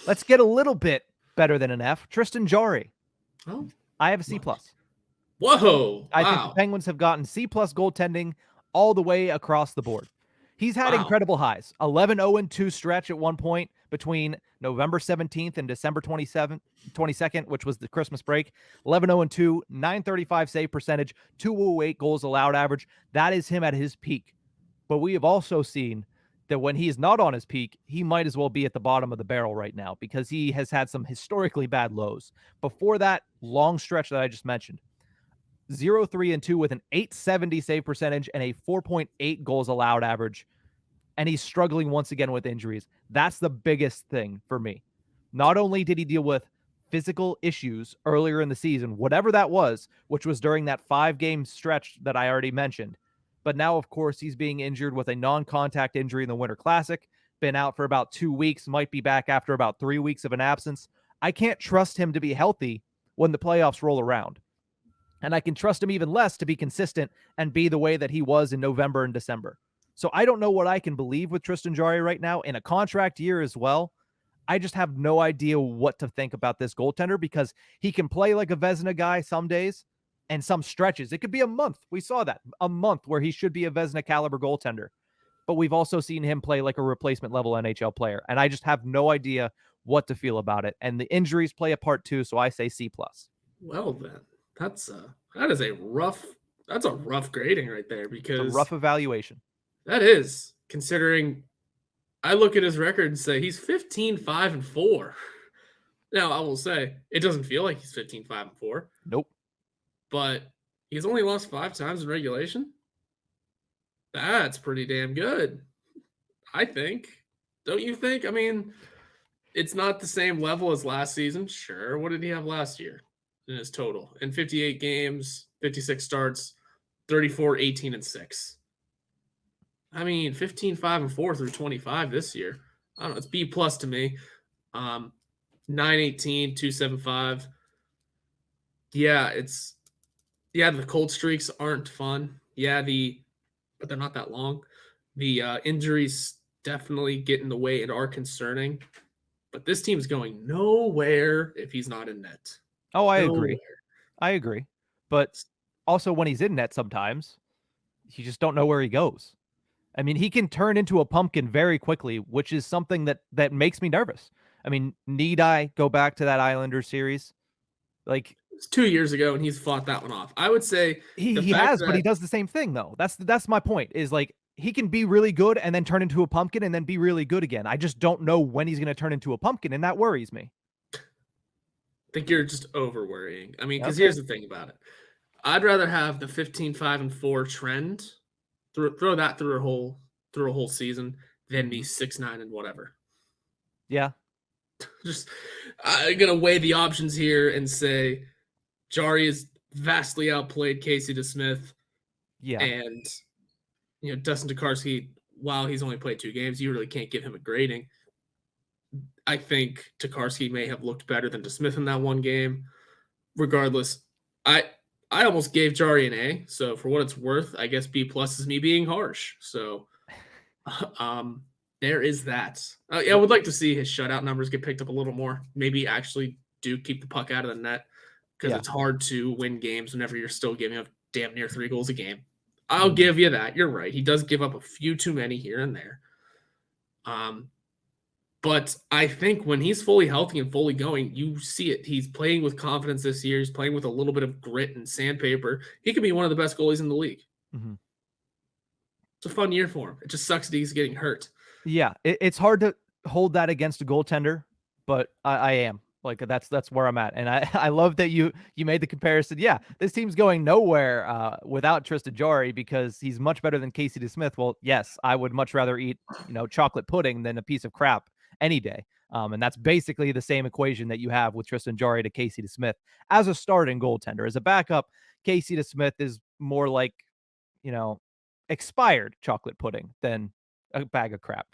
Let's get a little bit better than an F. Tristan Jarry. Oh, I have a C+. whoa. I think the Wow. Penguins have gotten C+ goaltending all the way across the board. He's had Wow. incredible highs. 11-0-2 stretch at one point between November 17th and December 22nd, which was the Christmas break. 11-0-2, 935 save percentage, 208 goals allowed average. That is him at his peak. But we have also seen that when he is not on his peak, he might as well be at the bottom of the barrel right now because he has had some historically bad lows. Before that long stretch that I just mentioned, 0-3-2 with an 870 save percentage and a 4.8 goals allowed average. And he's struggling once again with injuries. That's the biggest thing for me. Not only did he deal with physical issues earlier in the season, whatever that was, which was during that 5-game stretch that I already mentioned, but now, of course, he's being injured with a non-contact injury in the Winter Classic, been out for about 2 weeks, might be back after about 3 weeks of an absence. I can't trust him to be healthy when the playoffs roll around. And I can trust him even less to be consistent and be the way that he was in November and December. So I don't know what I can believe with Tristan Jarry right now in a contract year as well. I just have no idea what to think about this goaltender because he can play like a Vezina guy some days and some stretches. It could be a month. We saw that, a month where he should be a Vezina caliber goaltender. But we've also seen him play like a replacement level NHL player. And I just have no idea what to feel about it. And the injuries play a part too. So I say C+. Well then, that's a rough grading right there It's a because rough evaluation. that is, considering I look at his record and say he's 15-5-4. Now, I will say it doesn't feel like he's 15-5-4. Nope. But he's only lost 5 times in regulation. That's pretty damn good, I think. Don't you think? I mean, it's not the same level as last season. Sure. What did he have last year in his total? In 58 games, 56 starts, 34, 18, and 6. I mean, 15-5-4 through 25 this year. I don't know. It's B+ to me. 918, 275. Yeah, the cold streaks aren't fun. Yeah, but they're not that long. The injuries definitely get in the way and are concerning. But this team's going nowhere if he's not in net. Oh, I Nowhere. agree. I agree. But also when he's in net sometimes, you just don't know where he goes. I mean, he can turn into a pumpkin very quickly, which is something that makes me nervous. I mean, need I go back to that Islanders series? Like, It's 2 years ago, and he's fought that one off. I would say he has, but he does the same thing, though. That's my point, is like, he can be really good and then turn into a pumpkin and then be really good again. I just don't know when he's going to turn into a pumpkin, and that worries me. I think you're just over worrying. I mean, because Okay. here's the thing about it. I'd rather have the 15-5-4 trend, throw that through a whole season, than the 6-9 and whatever. Yeah. Just I'm gonna weigh the options here and say Jarry has vastly outplayed Casey DeSmith. Yeah. And Dustin Tokarski, while he's only played 2 games, you really can't give him a grading. I think Tokarski may have looked better than DeSmith in that one game. Regardless, I almost gave Jarry an A. So for what it's worth, I guess B+ is me being harsh. So there is that. I would like to see his shutout numbers get picked up a little more. Maybe actually do keep the puck out of the net, because it's hard to win games whenever you're still giving up damn near 3 goals a game. I'll give you that. You're right. He does give up a few too many here and there. But I think when he's fully healthy and fully going, you see it. He's playing with confidence this year. He's playing with a little bit of grit and sandpaper. He could be one of the best goalies in the league. Mm-hmm. It's a fun year for him. It just sucks that he's getting hurt. Yeah, it's hard to hold that against a goaltender, but I am. Like, that's where I'm at. And I love that you made the comparison. Yeah, this team's going nowhere without Tristan Jarry because he's much better than Casey DeSmith. Well, yes, I would much rather eat, chocolate pudding than a piece of crap any day. And that's basically the same equation that you have with Tristan Jarry to Casey DeSmith as a starting goaltender. As a backup, Casey DeSmith is more like, expired chocolate pudding than a bag of crap.